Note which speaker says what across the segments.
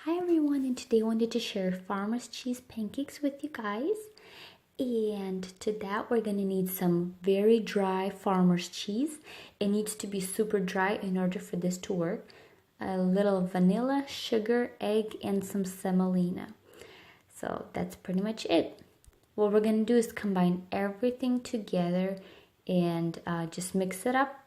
Speaker 1: Hi everyone, and today I wanted to share farmer's cheese pancakes with you guys. And to that we're gonna need some very dry farmer's cheese. It needs to be super dry in order for this to work. A little vanilla, sugar, egg, and some semolina. So that's pretty much it. What we're gonna do is combine everything together and just mix it up.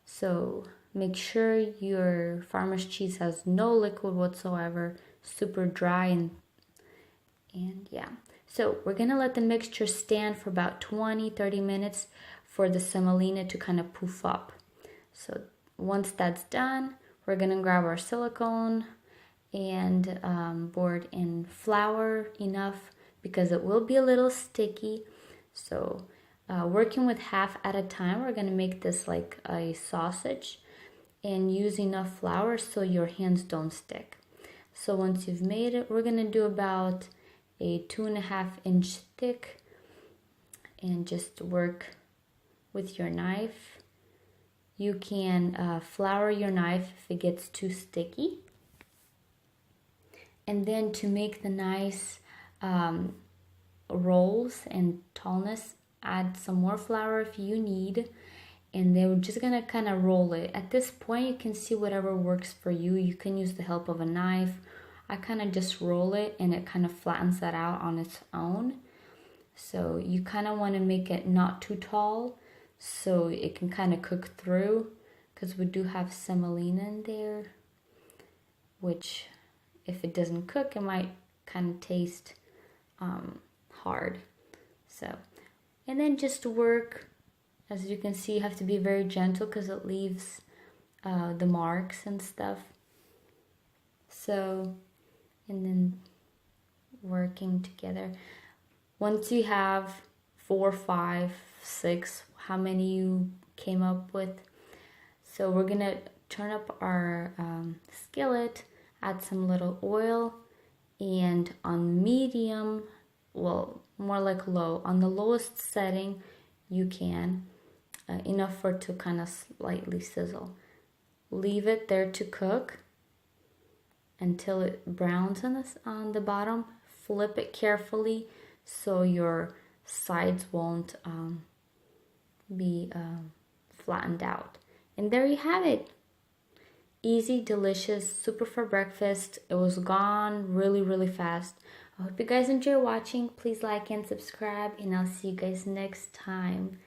Speaker 1: So make sure your farmer's cheese has no liquid whatsoever, super dry and yeah. So we're gonna let the mixture stand for about 20-30 minutes for the semolina to kind of poof up. So once that's done, we're gonna grab our silicone and board in flour enough because it will be a little sticky. So working with half at a time, we're gonna make this like a sausage and use enough flour so your hands don't stick. So once you've made it, we're gonna do about a 2.5 inch thick and just work with your knife. You can flour your knife if it gets too sticky. And then to make the nice rolls and tallness, add some more flour if you need. And then we're just gonna kind of roll it. At this point, you can see whatever works for you. You can use the help of a knife. I kind of just roll it and it kind of flattens that out on its own. So you kind of want to make it not too tall so it can kind of cook through, because we do have semolina in there, which if it doesn't cook, it might kind of taste hard. So, and then just work. As you can see, you have to be very gentle because it leaves the marks and stuff. So, and then working together. Once you have 4, 5, 6, how many you came up with. So we're gonna turn up our skillet, add some little oil, and on medium, well, more like low, on the lowest setting, you can. Enough for it to kind of slightly sizzle. Leave it there to cook until it browns on the bottom. Flip it carefully so your sides won't be flattened out. And there you have it. Easy, delicious, super for breakfast. It was gone really fast. I hope you guys enjoy watching. Please like and subscribe, and I'll see you guys next time.